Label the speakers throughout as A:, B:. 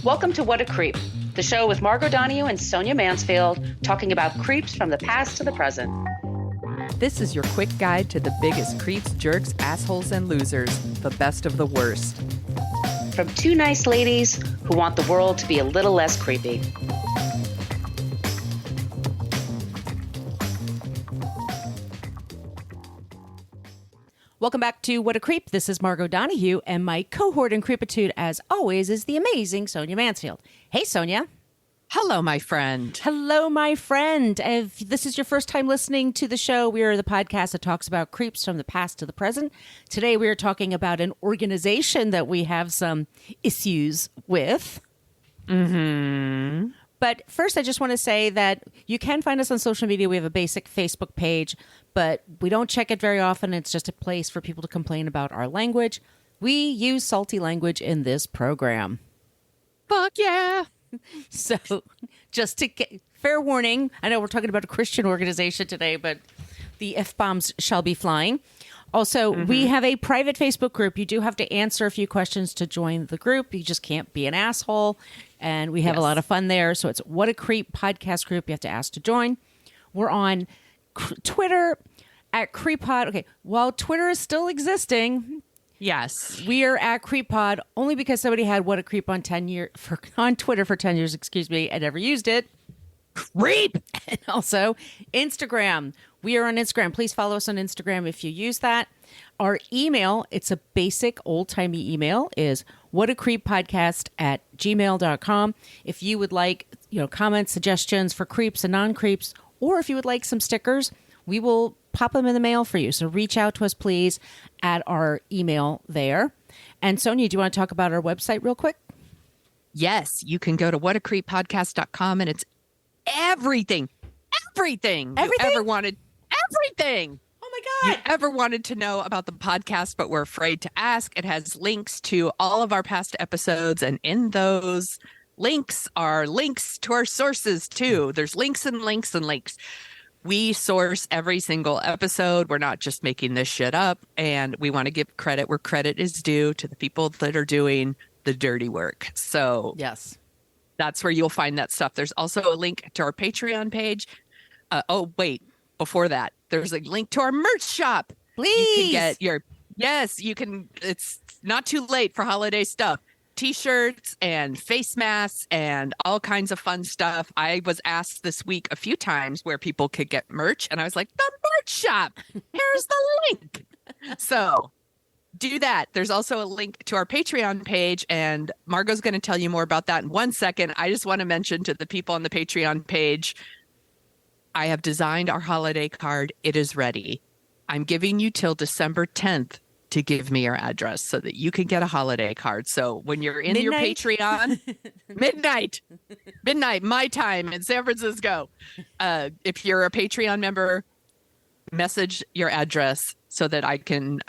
A: Welcome to What a Creep, the show with Margot Donahue and Sonia Mansfield talking about creeps from the past to the present.
B: This is your quick guide to the biggest creeps, jerks, assholes, and losers, the best of the worst.
A: From two nice ladies who want the world to be a little less creepy.
C: Welcome back to What a Creep. This is Margot Donahue, and my cohort in creepitude, as always, is the amazing Sonia Mansfield. Hey, Sonia.
B: Hello, my friend.
C: Hello, my friend. If this is your first time listening to the show, we are the podcast that talks about creeps from the past to the present. Today, we are talking about an organization that we have some issues with.
B: Mm-hmm.
C: But first, I just want to say that you can find us on social media. We have a basic Facebook page, but we don't check it very often. It's just a place for people to complain about our language. We use salty language in this program.
B: Fuck yeah.
C: So just to get fair warning, I know we're talking about a Christian organization today, but the F-bombs shall be flying. Also, we have a private Facebook group. You do have to answer a few questions to join the group. You just can't be an asshole. And we have a lot of fun there. So it's What a Creep podcast group. You have to ask to join. We're on Twitter at CreepPod. Okay, while Twitter is still existing,
B: yes,
C: we are at CreepPod only because somebody had What a Creep on on Twitter for 10 years, and never used it.
B: Creep!
C: And also Instagram. We are on Instagram. Please follow us on Instagram if you use that. Our email, it's a basic old-timey email, is whatacreeppodcast@gmail.com. If you would like, comments, suggestions for creeps and non-creeps, or if you would like some stickers, we will pop them in the mail for you. So reach out to us, please, at our email there. And Sonia, do you want to talk about our website real quick?
B: Yes, you can go to whatacreeppodcast.com, and it's everything you ever wanted. Everything.
C: Oh my God.
B: You ever wanted to know about the podcast, but were afraid to ask. It has links to all of our past episodes, and in those links are links to our sources too. There's links and links and links. We source every single episode. We're not just making this shit up, and we want to give credit where credit is due to the people that are doing the dirty work. So
C: yes,
B: that's where you'll find that stuff. There's also a link to our Patreon page. Before that, there's a link to our merch shop.
C: Please.
B: You can get you can, it's not too late for holiday stuff. T-shirts and face masks and all kinds of fun stuff. I was asked this week a few times where people could get merch, and I was like, the merch shop, here's the link. So do that. There's also a link to our Patreon page, and Margot's going to tell you more about that in 1 second. I just want to mention to the people on the Patreon page, I have designed our holiday card. It is ready. I'm giving you till December 10th to give me your address so that you can get a holiday card. So when you're in your Patreon, midnight, my time in San Francisco. If you're a Patreon member, message your address so that I can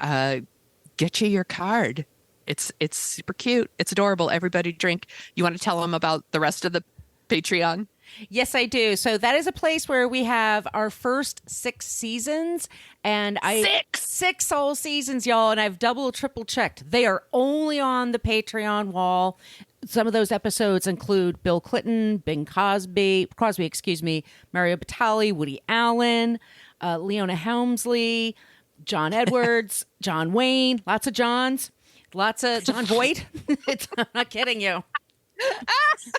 B: get you your card. It's super cute. It's adorable. Everybody drink. You want to tell them about the rest of the Patreon?
C: Yes, I do. So that is a place where we have our first 6 seasons, and six whole seasons, y'all. And I've double, triple checked. They are only on the Patreon wall. Some of those episodes include Bill Clinton, Bing Crosby, Mario Batali, Woody Allen, Leona Helmsley, John Edwards, John Wayne, lots of Johns, lots of John Voight. I'm not kidding you.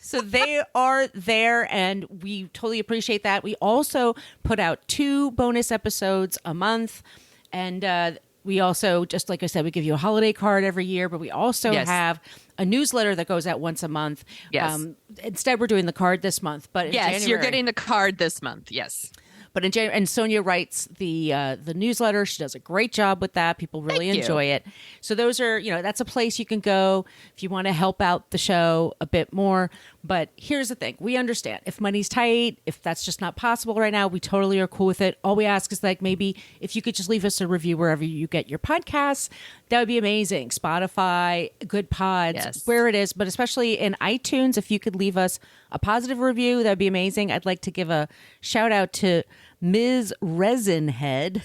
C: So they are there, and we totally appreciate that. We also put out 2 bonus episodes a month, and we also, just like I said, we give you a holiday card every year, but we also have a newsletter that goes out once a month.
B: Yes.
C: Instead, we're doing the card this month, but in January,
B: you're getting the card this month. Yes.
C: But in January, and Sonia writes the newsletter. She does a great job with that. People really enjoy it. So those are, that's a place you can go if you want to help out the show a bit more. But here's the thing. We understand if money's tight, if that's just not possible right now, we totally are cool with it. All we ask is maybe if you could just leave us a review wherever you get your podcasts, that would be amazing. Spotify, Good Pods, where it is, but especially in iTunes, if you could leave us a positive review, that would be amazing. I'd like to give a shout out to Ms. Resinhead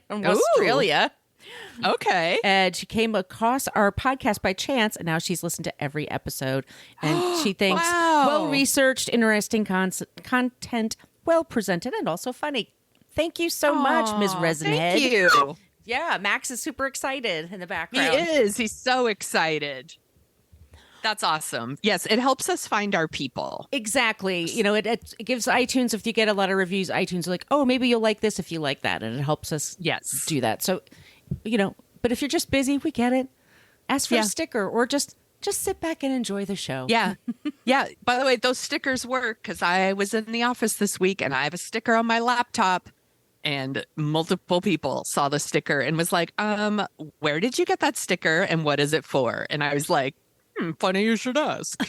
C: from Australia.
B: Okay.
C: And she came across our podcast by chance, and now she's listened to every episode. And she thinks well-researched, interesting content, well-presented, and also funny. Thank you so much, Ms. Resinhead.
B: Thank you.
C: Yeah, Max is super excited in the background.
B: He is. He's so excited. That's awesome. Yes, it helps us find our people.
C: Exactly. You know, it gives iTunes, if you get a lot of reviews, iTunes are like, oh, maybe you'll like this if you like that. And it helps us do that. So, you know, but if you're just busy, we get it. Ask for a sticker or just sit back and enjoy the show.
B: Yeah. Yeah. By the way, those stickers work because I was in the office this week and I have a sticker on my laptop. And multiple people saw the sticker and was like, where did you get that sticker and what is it for? And I was like, funny you should ask.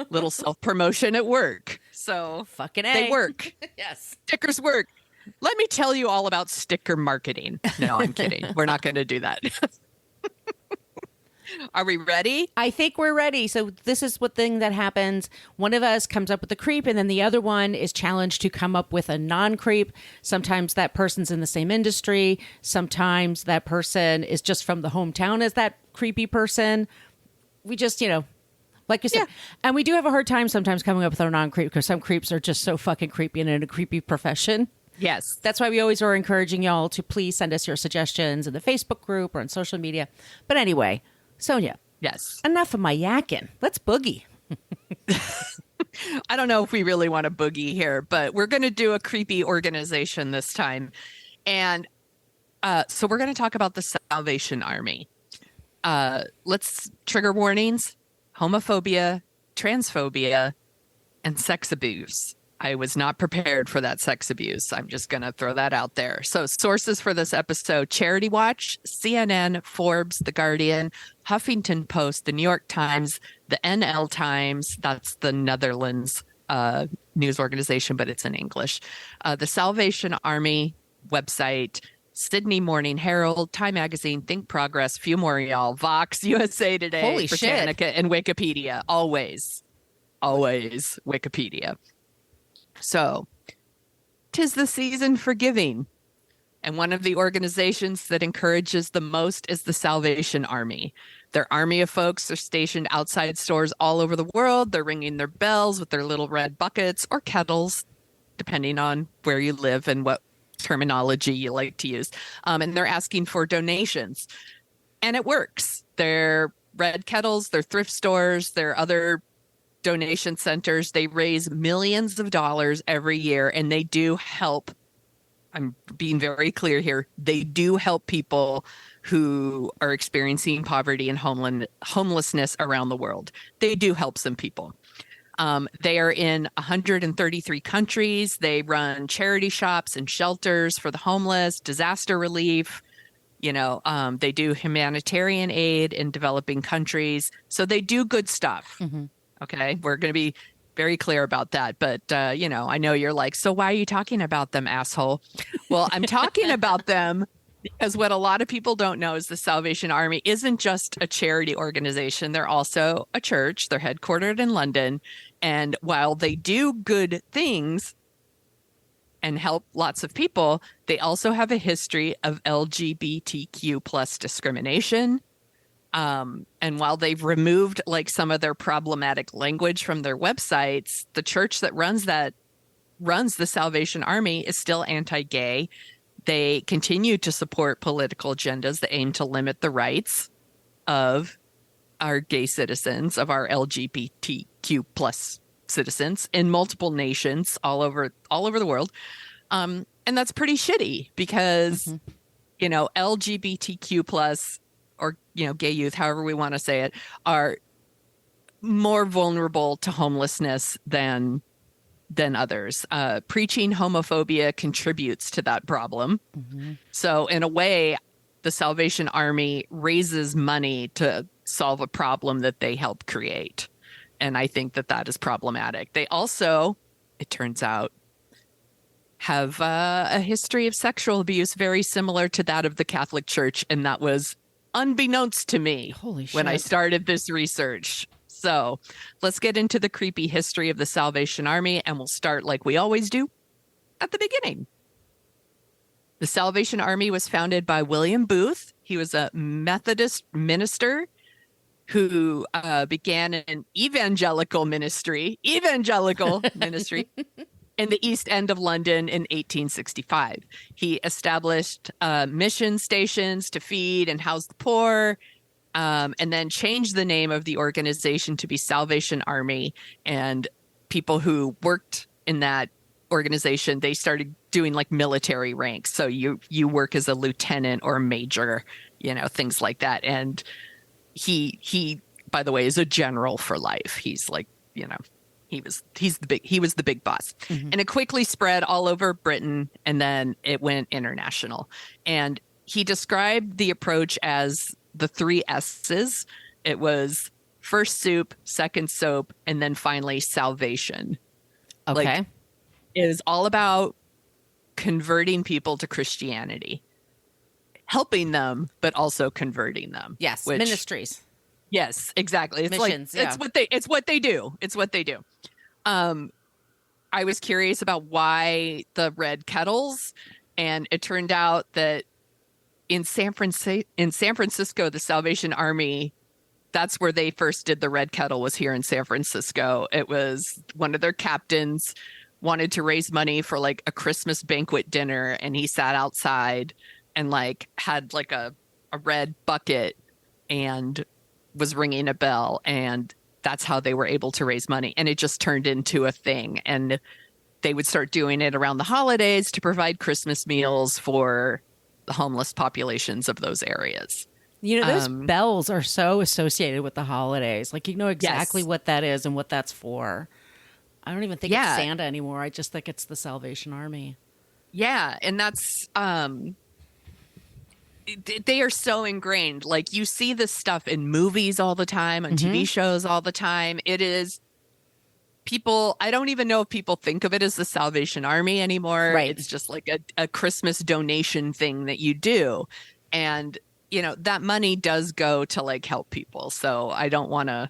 B: Little self-promotion at work. So
C: fucking A.
B: They work.
C: Yes.
B: Stickers work. Let me tell you all about sticker marketing. No, I'm kidding. We're not going to do that. Are we ready?
C: I think we're ready. So this is what thing that happens. One of us comes up with a creep and then the other one is challenged to come up with a non-creep. Sometimes that person's in the same industry. Sometimes that person is just from the hometown as that creepy person. We just, you know, like you said. Yeah. And we do have a hard time sometimes coming up with our non-creep because some creeps are just so fucking creepy and in a creepy profession.
B: Yes.
C: That's why we always are encouraging y'all to please send us your suggestions in the Facebook group or on social media. But anyway, Sonia.
B: Yes.
C: Enough of my yakking. Let's boogie.
B: I don't know if we really want to boogie here, but we're going to do a creepy organization this time. And so we're going to talk about the Salvation Army. Let's trigger warnings, homophobia, transphobia, and sex abuse. I was not prepared for that sex abuse. I'm just going to throw that out there. So sources for this episode, CharityWatch, CNN, Forbes, The Guardian, Huffington Post, The New York Times, the NL Times, that's the Netherlands news organization, but it's in English, the Salvation Army website, Sydney Morning Herald, Time Magazine, Think Progress, few more y'all, Vox, USA Today,
C: Holy
B: Brittanica, and Wikipedia. Always Wikipedia. So, 'tis the season for giving. And one of the organizations that encourages the most is the Salvation Army. Their army of folks are stationed outside stores all over the world. They're ringing their bells with their little red buckets or kettles, depending on where you live and what terminology you like to use. And they're asking for donations. And it works. They're red kettles, they're thrift stores, they're other donation centers. They raise millions of dollars every year, and they do help. I'm being very clear here. They do help people who are experiencing poverty and homelessness around the world. They do help some people. They are in 133 countries. They run charity shops and shelters for the homeless, disaster relief. You know, they do humanitarian aid in developing countries. So they do good stuff. Mm-hmm. Okay, we're going to be very clear about that. But, you know, I know you're like, so why are you talking about them, asshole? Well, I'm talking about them because what a lot of people don't know is the Salvation Army isn't just a charity organization. They're also a church. They're headquartered in London. And while they do good things and help lots of people, they also have a history of LGBTQ plus discrimination. And while they've removed like some of their problematic language from their websites, the church that runs the Salvation Army is still anti-gay. They continue to support political agendas that aim to limit the rights of our gay citizens, of our LGBTQ plus citizens in multiple nations all over the world. And that's pretty shitty because, you know, LGBTQ plus, or, you know, gay youth, however we want to say it, are more vulnerable to homelessness than others. Preaching homophobia contributes to that problem. Mm-hmm. So in a way, the Salvation Army raises money to solve a problem that they help create. And I think that is problematic. They also, it turns out, have a history of sexual abuse very similar to that of the Catholic Church. And that was unbeknownst to me when I started this research. So let's get into the creepy history of the Salvation Army, and we'll start like we always do at the beginning. The Salvation Army was founded by William Booth He was a Methodist minister who began an evangelical ministry in the East End of London in 1865. He established mission stations to feed and house the poor, and then changed the name of the organization to be Salvation Army. And people who worked in that organization, they started doing like military ranks. So you work as a lieutenant or a major, things like that. And he by the way is a general for life. He's like, he was the big boss. Mm-hmm. And it quickly spread all over Britain, and then it went international. And he described the approach as the 3 S's. It was first soup, second soap, and then finally salvation.
C: Okay.
B: Like, it is all about converting people to Christianity, helping them, but also converting them.
C: Yes, ministries.
B: Yes, exactly. It's
C: missions.
B: Like, it's what they do. It's what they do. I was curious about why the red kettles, and it turned out that in San Francisco, the Salvation Army, that's where they first did the red kettle, was here in San Francisco. It was one of their captains wanted to raise money for like a Christmas banquet dinner, and he sat outside and like had like a red bucket and was ringing a bell, and that's how they were able to raise money. And it just turned into a thing, and they would start doing it around the holidays to provide Christmas meals for the homeless populations of those areas.
C: Those bells are so associated with the holidays. Like, exactly
B: yes.
C: what that is and what that's for. I don't even think it's Santa anymore. I just think it's the Salvation Army.
B: Yeah. And that's, they are so ingrained. Like, you see this stuff in movies all the time, on TV shows all the time. It is people, I don't even know if people think of it as the Salvation Army anymore.
C: Right.
B: It's just like a Christmas donation thing that you do. And, that money does go to like help people. So I don't want to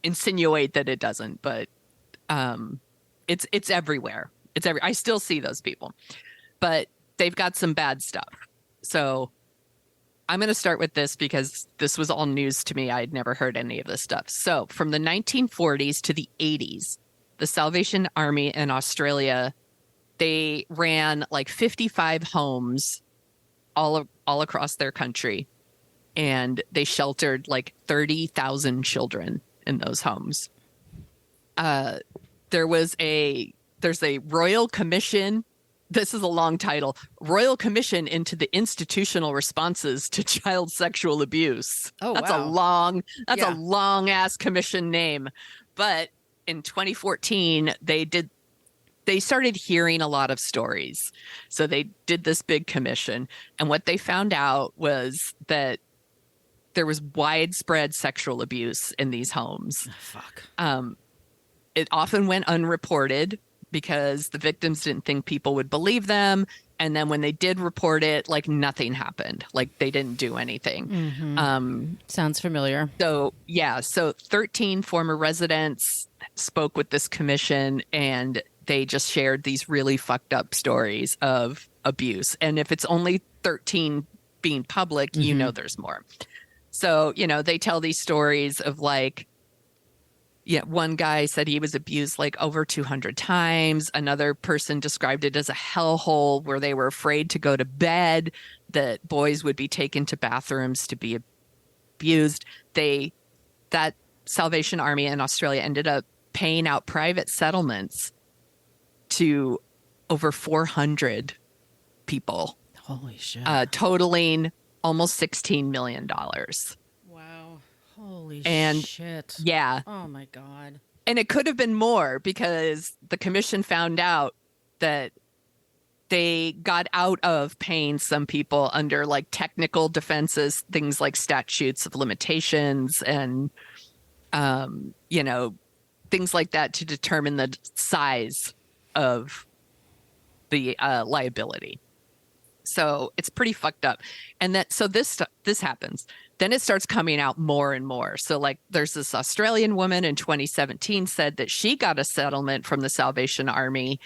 B: insinuate that it doesn't, but it's everywhere. I still see those people, but they've got some bad stuff. So I'm going to start with this because this was all news to me. I'd never heard any of this stuff. So from the 1940s to the 80s, the Salvation Army in Australia, they ran like 55 homes all across their country, and they sheltered like 30,000 children in those homes. There's a Royal Commission. This is a long title. Royal Commission into the Institutional Responses to Child Sexual Abuse.
C: Oh,
B: that's
C: wow.
B: a long ass commission name. But in 2014, they started hearing a lot of stories. So they did this big commission. And what they found out was that there was widespread sexual abuse in these homes.
C: Oh, fuck.
B: It often went unreported because the victims didn't think people would believe them. And then when they did report it, like, nothing happened. Like, they didn't do anything.
C: Mm-hmm. Sounds familiar.
B: So 13 former residents spoke with this commission, and they just shared these really fucked up stories of abuse. And if it's only 13 being public, there's more. So, they tell these stories of like, one guy said he was abused like over 200 times. Another person described it as a hellhole where they were afraid to go to bed, that boys would be taken to bathrooms to be abused. That Salvation Army in Australia ended up paying out private settlements to over 400 people.
C: Holy shit.
B: Totaling almost $16 million.
C: Wow. Holy shit.
B: Yeah.
C: Oh my God.
B: And it could have been more, because the commission found out that they got out of paying some people under like technical defenses, things like statutes of limitations and, things like that, to determine the size of the liability. So it's pretty fucked up. And this happens. Then it starts coming out more and more. So like, there's this Australian woman in 2017 said that she got a settlement from the Salvation Army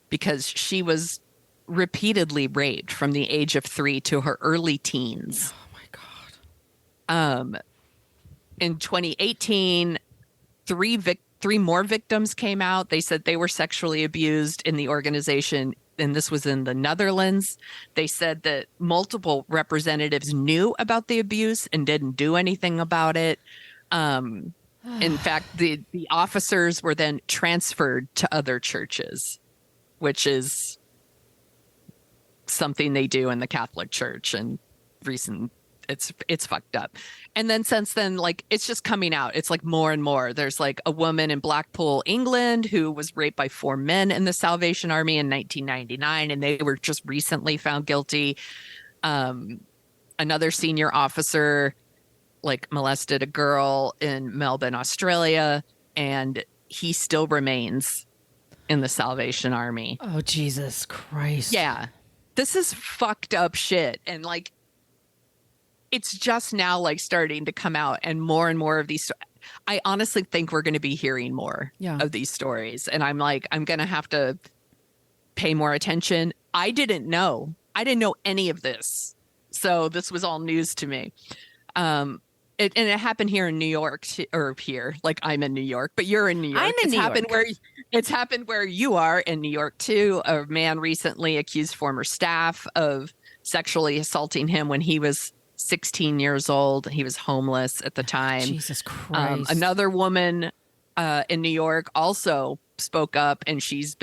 B: because she was repeatedly raped from the age of 3 to her early teens.
C: Oh my
B: In 2018, three more victims came out. They said they were sexually abused in the organization, and this was in the Netherlands. They said that multiple representatives knew about the abuse and didn't do anything about it. In fact, the officers were then transferred to other churches, which is something they do in the Catholic Church, and it's fucked up. And then since then, like, it's just coming out. It's like more and more. There's like a woman in Blackpool, England, who was raped by 4 men in the Salvation Army in 1999, and they were just recently found guilty. Another senior officer like molested a girl in Melbourne, Australia, and he still remains in the Salvation Army.
C: Oh, Jesus Christ.
B: Yeah. This is fucked up shit. And like, it's just now like starting to come out, and more of these. I honestly think we're going to be hearing more of these stories. And I'm like, I'm going to have to pay more attention. I didn't know any of this. So this was all news to me. It happened here in New York, or here, like I'm in New York, but you're in New York. It's happened where you are in New York too. A man recently accused former staff of sexually assaulting him when he was 16 years old. He was homeless at the time.
C: Jesus Christ.
B: Another woman in New York also spoke up, and she's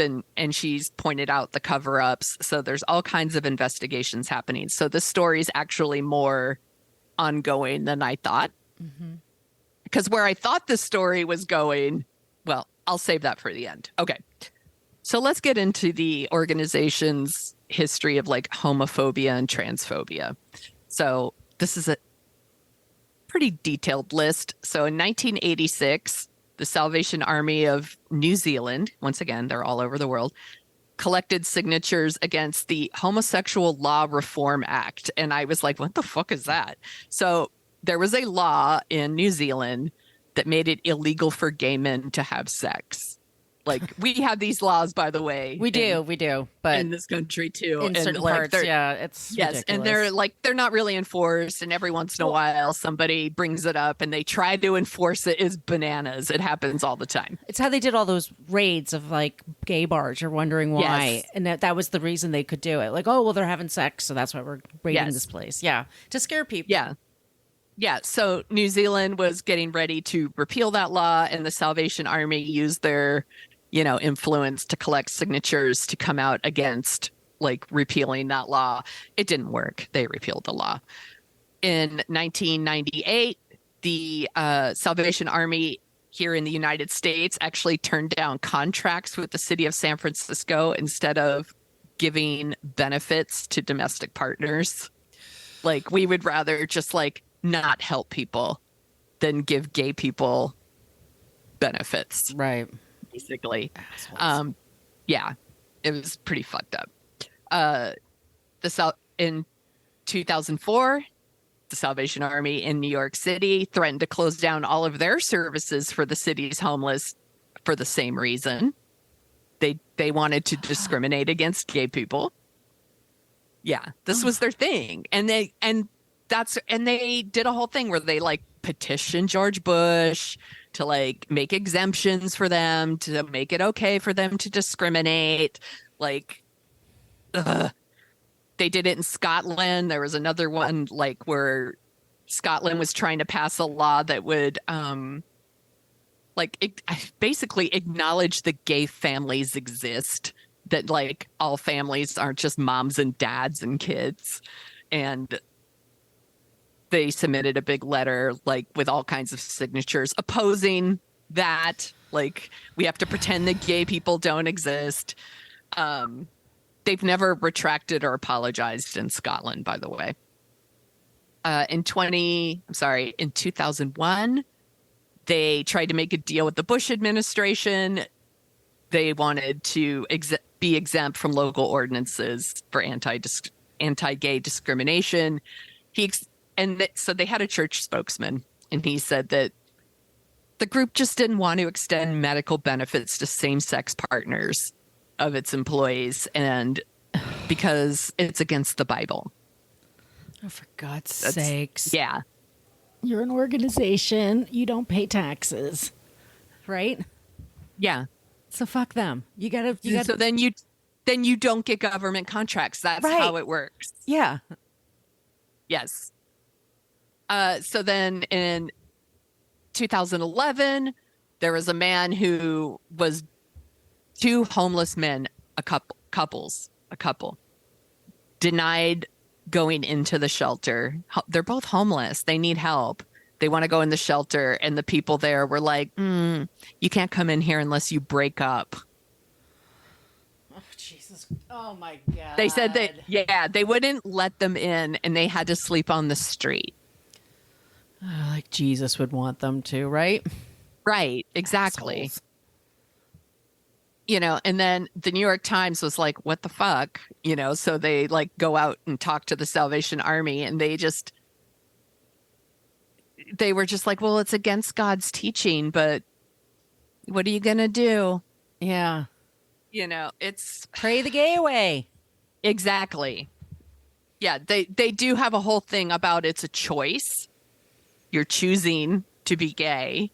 B: pointed out the cover-ups. So there's all kinds of investigations happening. So this story is actually more ongoing than I thought. Because where I thought this story was going, well, I'll save that for the end. Okay. So let's get into the organization's history of like homophobia and transphobia. So this is a pretty detailed list. So in 1986, the Salvation Army of New Zealand, once again, they're all over the world, collected signatures against the Homosexual Law Reform Act. And I was like, what the fuck is that? So there was a law in New Zealand that made it illegal for gay men to have sex. Like, we have these laws, by the way.
C: We do. But
B: in this country too.
C: In certain
B: like,
C: parts, it's ridiculous.
B: And they're not really enforced. And every once in a while, somebody brings it up and they try to enforce it. Is bananas. It happens all the time.
C: It's how they did all those raids of like gay bars. You're wondering why, and that was the reason they could do it. Like, oh well, they're having sex, so that's why we're raiding this place. Yeah, to scare people.
B: Yeah. So New Zealand was getting ready to repeal that law, and the Salvation Army used their influence to collect signatures to come out against like repealing that law. It didn't work. They repealed the law. In 1998, the Salvation Army here in the United States actually turned down contracts with the city of San Francisco instead of giving benefits to domestic partners. Like, we would rather just like not help people than give gay people benefits.
C: Right.
B: Basically. Yeah, it was pretty fucked up. In 2004, the Salvation Army in New York City threatened to close down all of their services for the city's homeless for the same reason. They wanted to discriminate against gay people. Yeah, this was their thing. And they did a whole thing where they like petitioned George Bush to like make exemptions for them, to make it okay for them to discriminate. Like, they did it in Scotland. There was another one like where Scotland was trying to pass a law that would basically acknowledge that gay families exist, that like all families aren't just moms and dads and kids. And they submitted a big letter, like with all kinds of signatures opposing that. Like, we have to pretend that gay people don't exist. They've never retracted or apologized in Scotland, by the way. In 2001, they tried to make a deal with the Bush administration. They wanted to be exempt from local ordinances for anti-gay discrimination. So they had a church spokesman, and he said that the group just didn't want to extend medical benefits to same-sex partners of its employees, and because it's against the Bible.
C: Oh, for God's sakes.
B: Yeah.
C: You're an organization. You don't pay taxes, right?
B: Yeah.
C: So fuck them. You gotta.
B: So then you don't get government contracts. That's
C: Right.
B: how it works.
C: Yeah.
B: Yes. So then in 2011, there was a man who was two homeless men, a couple, denied going into the shelter. They're both homeless. They need help. They want to go in the shelter. And the people there were like, you can't come in here unless you break up.
C: Oh, Jesus. Oh, my God.
B: They said that, they wouldn't let them in and they had to sleep on the street.
C: Like Jesus would want them to, right?
B: Right. Exactly.
C: Assholes.
B: You know, and then the New York Times was like, what the fuck? You know, so they like go out and talk to the Salvation Army and they were just like, well, it's against God's teaching, but what are you going to do?
C: Yeah.
B: You know, it's
C: Pray the gay away.
B: exactly. Yeah. They do have a whole thing about it's a choice. You're choosing to be gay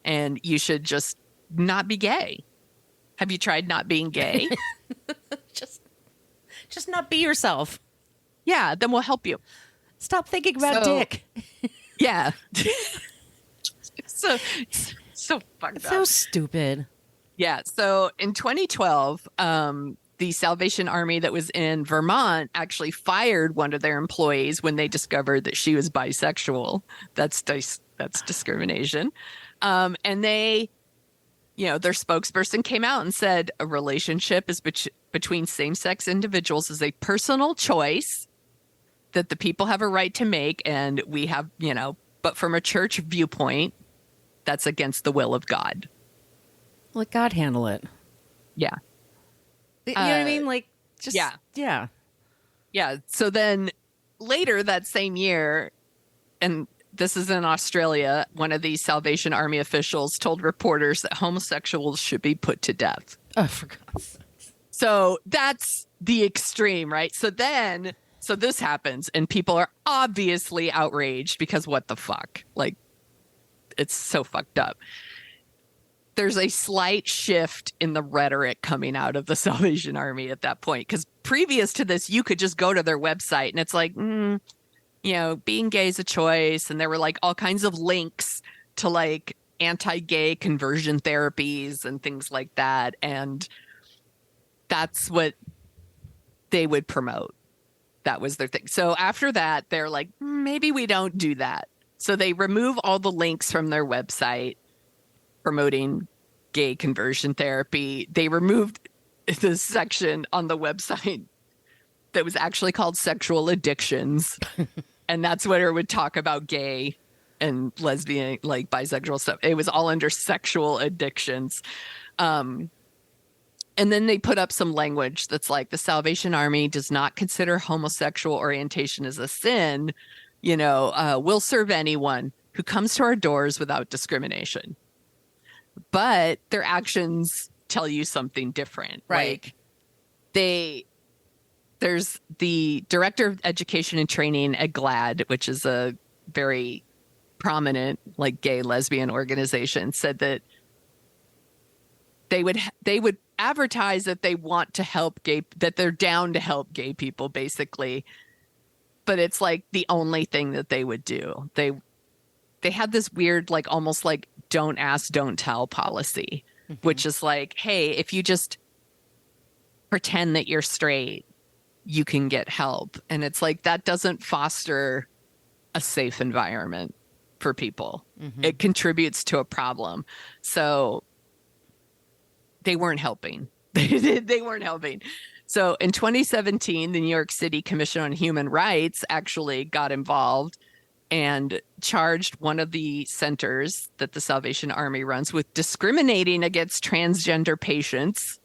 B: and you should just not be gay. Have you tried not being gay?
C: Just not be yourself.
B: Yeah, then we'll help you.
C: Stop thinking about dick.
B: Yeah. so fucked up.
C: So stupid.
B: Yeah. So in 2012, the Salvation Army that was in Vermont actually fired one of their employees when they discovered that she was bisexual. That's discrimination. And they, you know, their spokesperson came out and said a relationship is between same-sex individuals is a personal choice that the people have a right to make. And we have, you know, but from a church viewpoint, that's against the will of God.
C: Let God handle it.
B: Yeah.
C: You know what I mean? Like, just, yeah.
B: Yeah. So then later that same year, and this is in Australia, one of these Salvation Army officials told reporters that homosexuals should be put to death.
C: Oh, for God's sake.
B: So that's the extreme, right? So this happens and people are obviously outraged because what the fuck? Like, it's so fucked up. There's a slight shift in the rhetoric coming out of the Salvation Army at that point. Because previous to this, you could just go to their website and it's like, you know, being gay is a choice. And there were like all kinds of links to like anti-gay conversion therapies and things like that. And that's what they would promote. That was their thing. So after that, they're like, maybe we don't do that. So they remove all the links from their website promoting gay conversion therapy. They removed the section on the website that was actually called sexual addictions. And that's where it would talk about gay and lesbian, like bisexual stuff. It was all under sexual addictions. And then they put up some language that's like the Salvation Army does not consider homosexual orientation as a sin. You know, we'll serve anyone who comes to our doors without discrimination. But their actions tell you something different.
C: Right.
B: Like there's the director of education and training at GLAAD, which is a very prominent like gay lesbian organization, said that they would advertise that they want to help that they're down to help gay people basically. But it's like the only thing that they would do. They had this weird, like almost like don't ask, don't tell policy, which is like, hey, if you just pretend that you're straight, you can get help. And it's like, that doesn't foster a safe environment for people. It contributes to a problem. So they weren't helping. They weren't helping. So in 2017, the New York City Commission on Human Rights actually got involved and charged one of the centers that the Salvation Army runs with discriminating against transgender patients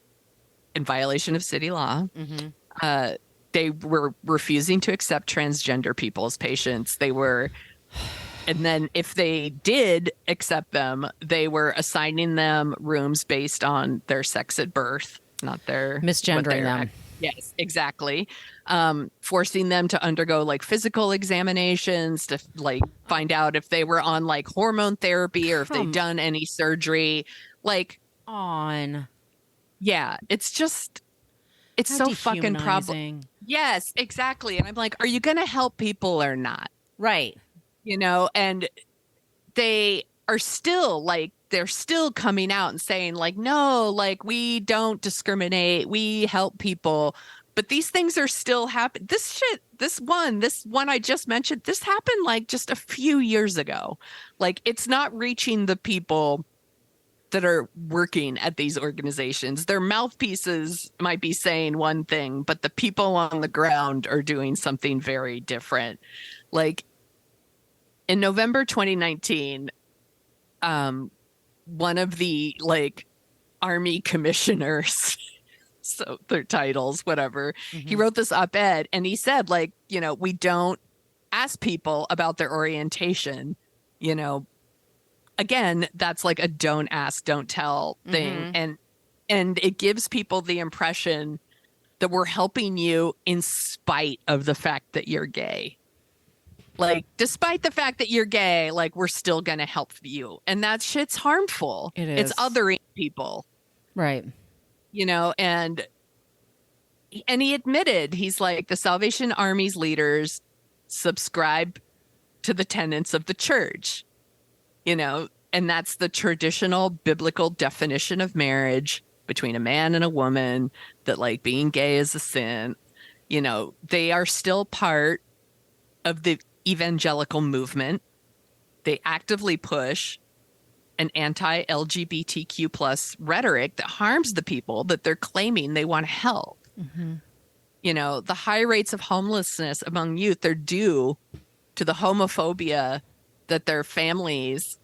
B: in violation of city law. They were refusing to accept transgender people as patients. And then if they did accept them, they were assigning them rooms based on their sex at birth, not their
C: misgendering them.
B: Yes, exactly. Forcing them to undergo like physical examinations to like find out if they were on like hormone therapy or if they'd done any surgery. Like,
C: On.
B: yeah, it's just, it's
C: How
B: so fucking
C: dehumanizing.
B: Yes, exactly. And I'm like, are you going to help people or not?
C: Right.
B: You know, and they are still like, they're still coming out and saying like, no, like we don't discriminate. We help people. But these things are still happening. This one I just mentioned, this happened like just a few years ago. Like it's not reaching the people that are working at these organizations. Their mouthpieces might be saying one thing, but the people on the ground are doing something very different. Like in November 2019, one of the like army commissioners, so their titles, whatever, he wrote this op-ed and he said, like, you know, we don't ask people about their orientation, you know, again, that's like a don't ask, don't tell thing. And it gives people the impression that we're helping you in spite of the fact that you're gay. Like, despite the fact that you're gay, like, we're still going to help you. And that shit's harmful.
C: It is.
B: It's othering people.
C: Right.
B: You know, and he admitted, he's like, the Salvation Army's leaders subscribe to the tenets of the church, you know, and that's the traditional biblical definition of marriage between a man and a woman, that like being gay is a sin. You know, they are still part of the evangelical movement. They actively push an anti-LGBTQ plus rhetoric that harms the people that they're claiming they want to help. You know, the high rates of homelessness among youth are due to the homophobia that their families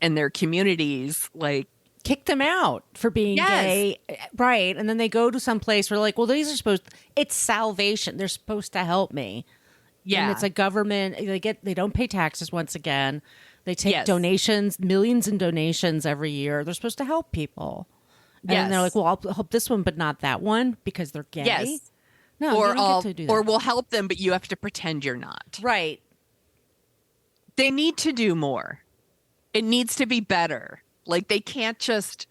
B: and their communities like
C: kick them out for being gay. Right. And then they go to some place where like, well, these are it's salvation. They're supposed to help me.
B: Yeah.
C: And it's a government, they don't pay taxes once again. They take donations, millions in donations every year. They're supposed to help people. And they're like, well, I'll help this one, but not that one because they're gay.
B: Yes.
C: No,
B: or
C: you don't get to do that.
B: Or we'll help them, but you have to pretend you're not.
C: Right.
B: They need to do more. It needs to be better. Like they can't just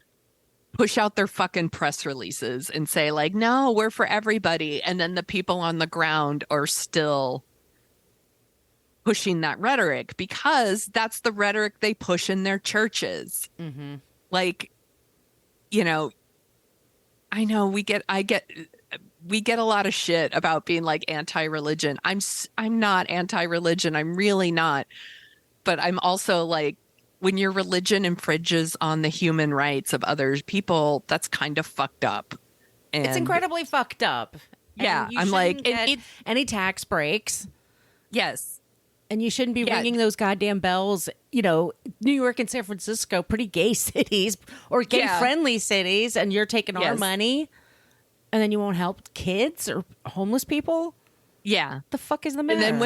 B: push out their fucking press releases and say like, no, we're for everybody. And then the people on the ground are still pushing that rhetoric because that's the rhetoric they push in their churches. Like, you know, I know we get a lot of shit about being like anti-religion. I'm not anti-religion. I'm really not. But I'm also like, when your religion infringes on the human rights of other people, that's kind of fucked up. And
C: it's incredibly fucked up.
B: Yeah.
C: And you
B: I'm like,
C: shouldn't get any tax breaks.
B: Yes.
C: And you shouldn't be ringing those goddamn bells. You know, New York and San Francisco, pretty gay cities or gay friendly cities. And you're taking our money and then you won't help kids or homeless people.
B: Yeah.
C: The fuck is the matter?
B: And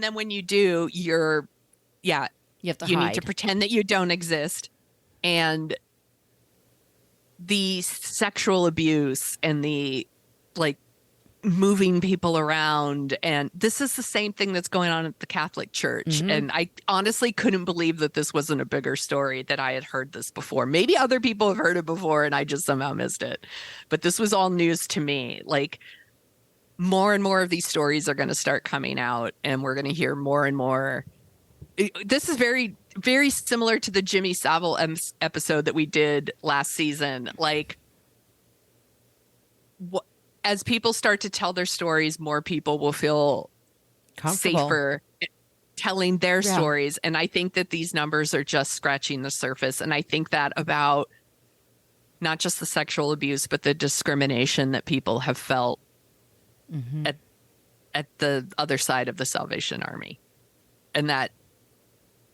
B: then when you do, you have to hide. Need to pretend that you don't exist. And the sexual abuse and the like moving people around, and this is the same thing that's going on at the Catholic Church. And I honestly couldn't believe that this wasn't a bigger story, that I had heard this before. Maybe other people have heard it before and I just somehow missed it, but this was all news to me. Like more and more of these stories are going to start coming out and we're going to hear more and more. This is very, very similar to the Jimmy Savile episode that we did last season. Like, as people start to tell their stories, more people will feel safer telling their stories. And I think that these numbers are just scratching the surface. And I think that about not just the sexual abuse, but the discrimination that people have felt at the other side of the Salvation Army. And that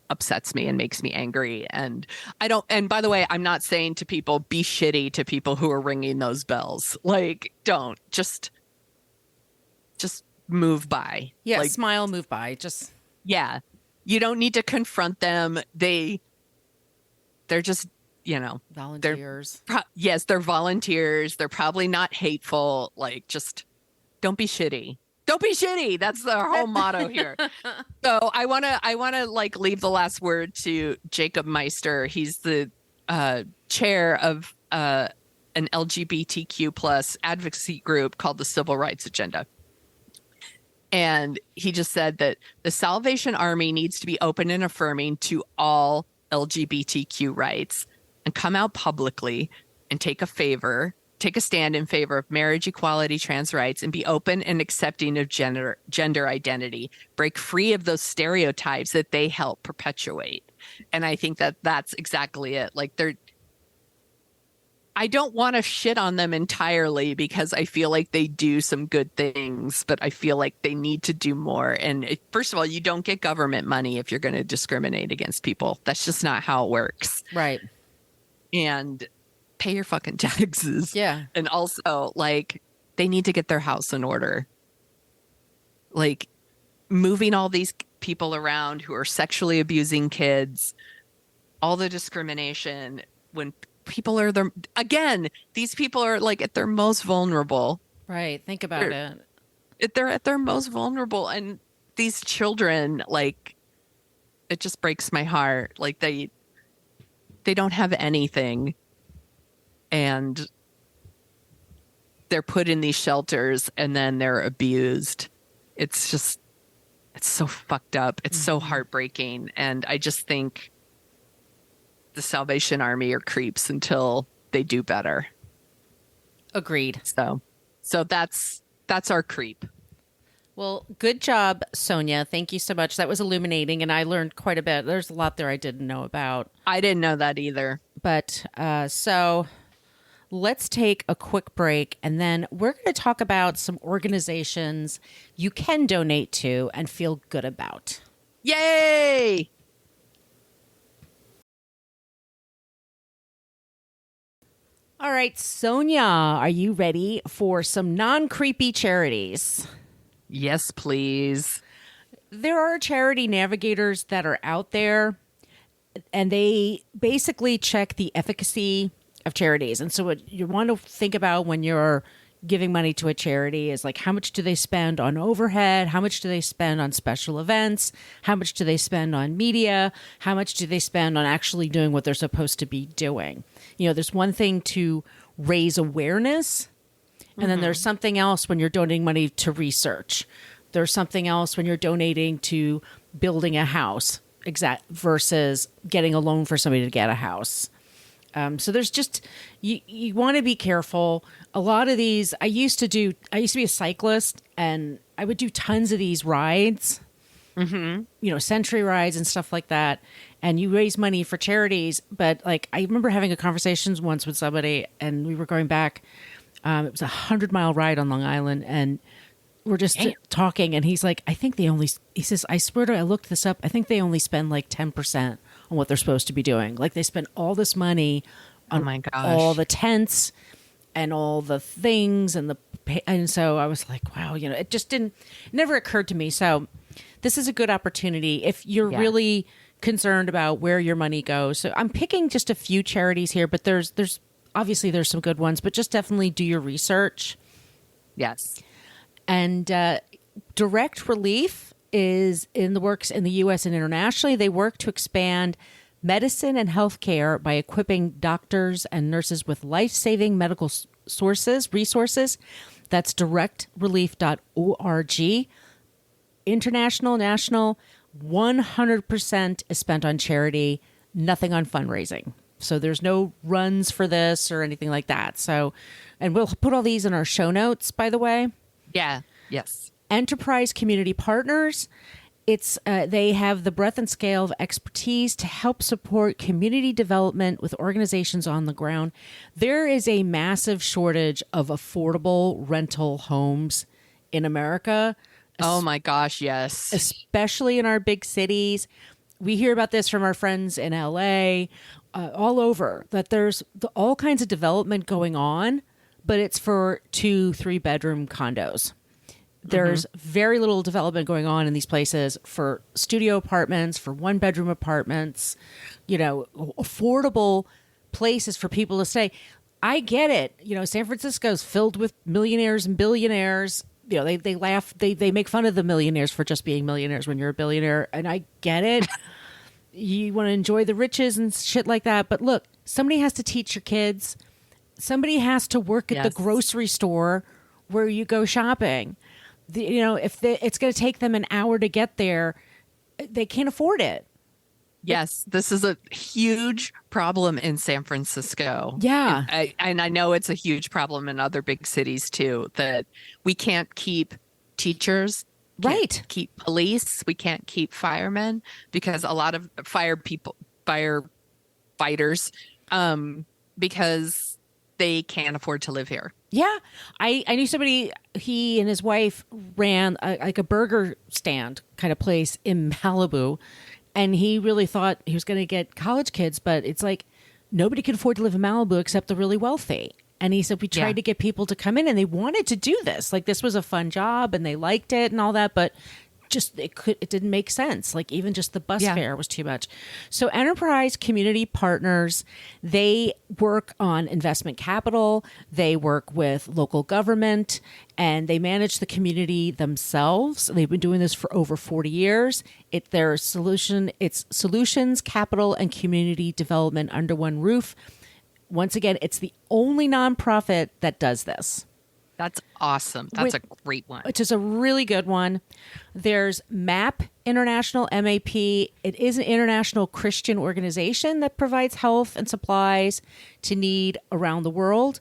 B: upsets me and makes me angry. And by the way, I'm not saying to people, be shitty to people who are ringing those bells. Like, don't just move by.
C: Yeah.
B: Like,
C: Smile, move by. You
B: don't need to confront them. They're just
C: Volunteers.
B: Yes, they're volunteers. They're probably not hateful. Like, just don't be shitty. Don't be shitty. That's our whole motto here. So I wanna like leave the last word to Jacob Meister. He's the chair of an LGBTQ plus advocacy group called the Civil Rights Agenda. And he just said that the Salvation Army needs to be open and affirming to all LGBTQ rights and come out publicly and take a stand in favor of marriage equality, trans rights, and be open and accepting of gender identity. Break free of those stereotypes that they help perpetuate. And I think that that's exactly it. Like, I don't want to shit on them entirely because I feel like they do some good things, but I feel like they need to do more. And first of all, you don't get government money if you're going to discriminate against people. That's just not how it works.
C: Right.
B: And pay your fucking taxes.
C: Yeah.
B: And also, like, they need to get their house in order. Like, moving all these people around who are sexually abusing kids, all the discrimination when people are these people are like at their most vulnerable.
C: Right. Think about it.
B: They're at their most vulnerable. And these children, like, it just breaks my heart. Like, they don't have anything. And they're put in these shelters and then they're abused. It's so fucked up. It's so heartbreaking. And I just think the Salvation Army are creeps until they do better.
C: Agreed.
B: So that's our creep.
C: Well, good job, Sonia. Thank you so much. That was illuminating, and I learned quite a bit. There's a lot there I didn't know about.
B: I didn't know that either.
C: But so let's take a quick break, and then we're going to talk about some organizations you can donate to and feel good about.
B: Yay!
C: All right, Sonia, are you ready for some non-creepy charities?
B: Yes, please.
C: There are charity navigators that are out there, and they basically check the efficacy of charities. And so what you want to think about when you're giving money to a charity is like, how much do they spend on overhead? How much do they spend on special events? How much do they spend on media? How much do they spend on actually doing what they're supposed to be doing? You know, there's one thing to raise awareness, and then there's something else when you're donating money to research. There's something else when you're donating to building a house, versus getting a loan for somebody to get a house. So there's just, you want to be careful. A lot of these, I used to be a cyclist, and I would do tons of these rides, century rides and stuff like that. And you raise money for charities. But like, I remember having a conversation once with somebody, and we were going back. It was a 100-mile ride on Long Island, and we're just talking. And he's like, he says, I swear to, I looked this up. I think they only spend like 10% on what they're supposed to be doing. Like, they spend all this money on all the tents and all the things and so I was like, wow, it just never occurred to me. So this is a good opportunity if you're really concerned about where your money goes. So I'm picking just a few charities here, but there's obviously there's some good ones, but just definitely do your research.
B: Yes.
C: And Direct Relief is in the works in the U.S. and internationally. They work to expand medicine and healthcare by equipping doctors and nurses with life-saving medical resources. That's directrelief.org. International, national, 100% is spent on charity, nothing on fundraising. So there's no runs for this or anything like that. So, and we'll put all these in our show notes, by the way.
B: Yeah. Yes.
C: Enterprise Community Partners. They have the breadth and scale of expertise to help support community development with organizations on the ground. There is a massive shortage of affordable rental homes in America.
B: Oh my gosh, yes.
C: Especially in our big cities. We hear about this from our friends in LA, all over, that there's all kinds of development going on, but it's for 2-3 bedroom condos. There's very little development going on in these places for studio apartments, for 1-bedroom apartments, affordable places for people to stay. I get it. San Francisco's filled with millionaires and billionaires. They laugh. They make fun of the millionaires for just being millionaires when you're a billionaire. And I get it. You want to enjoy the riches and shit like that. But look, somebody has to teach your kids. Somebody has to work at the grocery store where you go shopping. If it's going to take them an hour to get there, they can't afford it.
B: Yes, this is a huge problem in San Francisco.
C: Yeah.
B: And I know it's a huge problem in other big cities too, that we can't keep teachers,
C: right?
B: Keep police, we can't keep firemen, because a lot of firefighters, because they can't afford to live here.
C: Yeah. I knew somebody, he and his wife ran a burger stand kind of place in Malibu. And he really thought he was going to get college kids, but it's like nobody can afford to live in Malibu except the really wealthy. And he said, we tried to get people to come in and they wanted to do this. Like, this was a fun job and they liked it and all that, but just it didn't make sense. Like, even just the bus fare was too much. So Enterprise Community Partners, they work on investment capital, they work with local government, and they manage the community themselves. They've been doing this for over 40 years. It's solutions, capital, and community development under one roof. Once again, it's the only nonprofit that does this.
B: That's awesome. That's a great one.
C: Which is a really good one. There's MAP International, MAP. It is an international Christian organization that provides health and supplies to need around the world.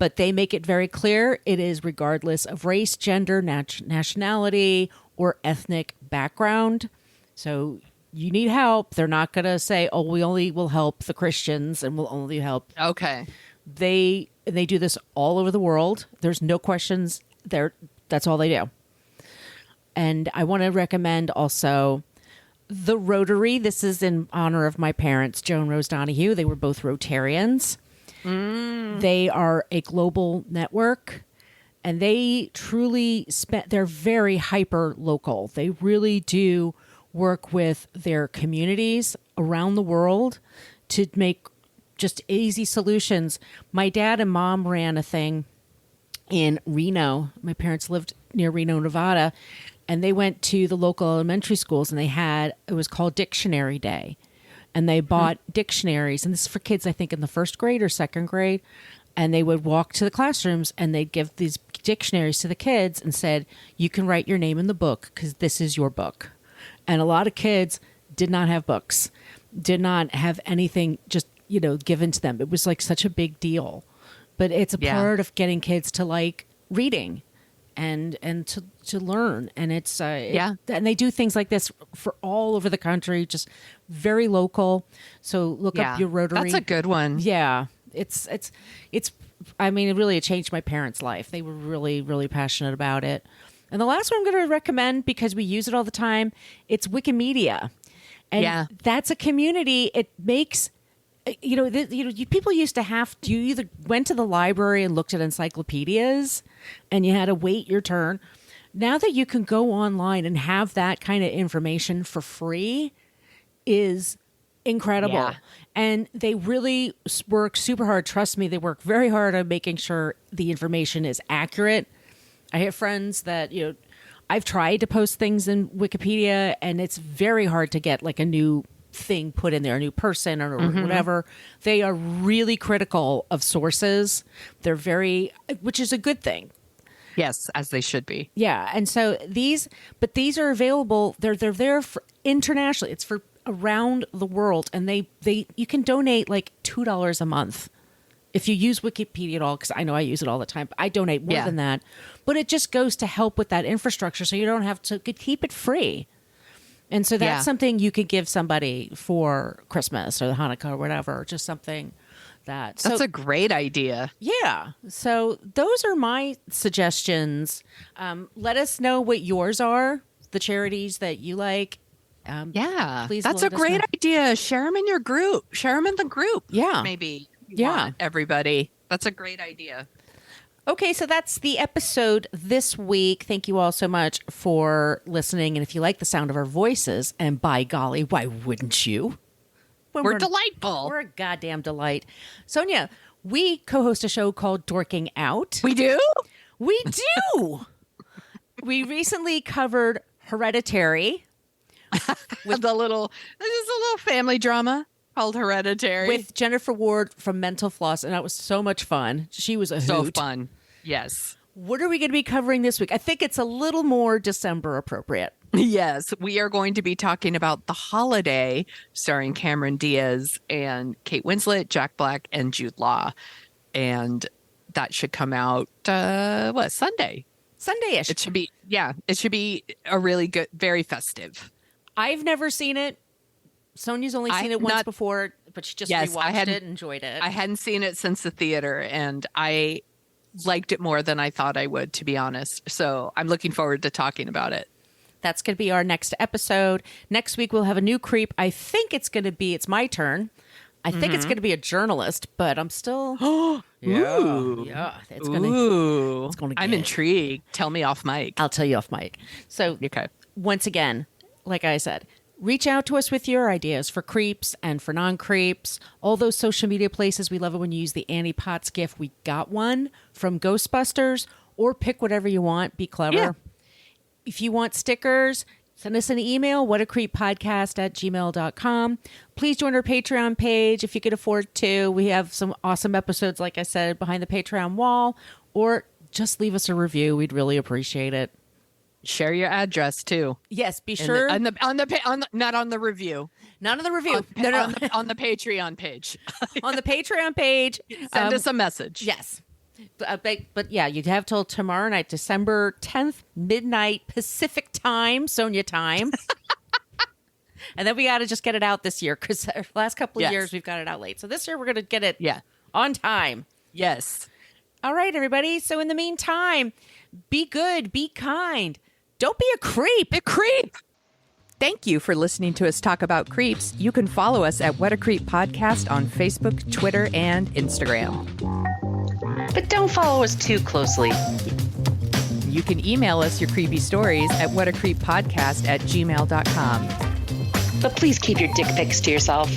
C: But they make it very clear it is regardless of race, gender, nationality, or ethnic background. So you need help. They're not going to say, oh, we only will help the Christians and we'll only help.
B: Okay.
C: They do this all over the world. There's no questions there. That's all they do. And I want to recommend also the Rotary. This is in honor of my parents, Joe and Rose Donahue. They were both Rotarians. They are a global network, and they truly they're very hyper local. They really do work with their communities around the world to make just easy solutions. My dad and mom ran a thing in Reno. My parents lived near Reno, Nevada, and they went to the local elementary schools, and it was called Dictionary Day. And they bought dictionaries, and this is for kids, I think, in the first grade or second grade. And they would walk to the classrooms, and they'd give these dictionaries to the kids and said, you can write your name in the book because this is your book. And a lot of kids did not have books, did not have anything just given to them. It was like such a big deal, but it's a part of getting kids to like reading and to learn. And it's, and they do things like this for all over the country, just very local. So look up your Rotary.
B: That's a good one.
C: Yeah. It's, I mean, it changed my parents' life. They were really, really passionate about it. And the last one I'm going to recommend, because we use it all the time, it's Wikimedia. And that's a community. It makes, people used to you either went to the library and looked at encyclopedias and you had to wait your turn. Now that you can go online and have that kind of information for free is incredible. Yeah. And they really work super hard. Trust me, they work very hard on making sure the information is accurate. I have friends that, I've tried to post things in Wikipedia, and it's very hard to get like a new thing put in there, a new person or whatever. They are really critical of sources. They're which is a good thing.
B: Yes, as they should be.
C: Yeah. And so these are available. They're there for internationally. It's for around the world. And you can donate like $2 a month if you use Wikipedia at all, because I know I use it all the time. I donate more than that. But it just goes to help with that infrastructure, so you don't have to keep it free. And so that's something you could give somebody for Christmas or Hanukkah or whatever, just something that's
B: a great idea.
C: Yeah. So those are my suggestions. Let us know what yours are, the charities that you like.
B: Please, that's a great idea. Share them in your group. Share them in the group.
C: Yeah.
B: Maybe. Everybody. That's a great idea.
C: Okay, so that's the episode this week. Thank you all so much for listening. And if you like the sound of our voices, and by golly, why wouldn't you? when
B: we're delightful.
C: We're a goddamn delight. Sonia, we co-host a show called Dorking Out.
B: We do?
C: We do. We recently covered Hereditary.
B: This is a little family drama called Hereditary.
C: With Jennifer Ward from Mental Floss, and that was so much fun. She was a
B: so
C: hoot.
B: fun. Yes.
C: What are we going to be covering this week? I think it's a little more December appropriate.
B: Yes, we are going to be talking about The Holiday, starring Cameron Diaz and Kate Winslet, Jack Black, and Jude Law. And that should come out, Sunday?
C: Sunday-ish.
B: It should be a really good, very festive.
C: I've never seen it. Sonia's only seen it once before, but she just rewatched it and enjoyed it.
B: I hadn't seen it since the theater, and I liked it more than I thought I would, to be honest. So I'm looking forward to talking about it.
C: That's going to be our next episode. Next week, we'll have a new creep. I think it's my turn. I think it's going to be a journalist, but I'm still... Yeah. It's going to
B: I'm intrigued. Tell me off mic.
C: I'll tell you off mic. So,
B: okay.
C: Once again, like I said, reach out to us with your ideas for creeps and for non-creeps. All those social media places. We love it when you use the Annie Potts GIF. We got one from Ghostbusters, or pick whatever you want. Be clever.
B: Yeah.
C: If you want stickers, send us an email, whatacreeppodcast@gmail.com. Please join our Patreon page if you could afford to. We have some awesome episodes, like I said, behind the Patreon wall. Or just leave us a review. We'd really appreciate it.
B: Share your address too.
C: Yes, be sure.
B: Not on the review.
C: Not on the review.
B: On the Patreon page.
C: On the Patreon page.
B: Send us a message.
C: Yes. But yeah, you'd have till tomorrow night, December 10th, midnight Pacific time, Sonia time. And then we got to just get it out this year, because the last couple of years we've got it out late. So this year we're going to get it on time.
B: Yes.
C: All right, everybody. So in the meantime, be good, be kind. Don't be a creep.
B: A creep.
D: Thank you for listening to us talk about creeps. You can follow us at What a Creep Podcast on Facebook, Twitter, and Instagram.
A: But don't follow us too closely.
D: You can email us your creepy stories at whatacreeppodcast@gmail.com.
A: But please keep your dick pics to yourself.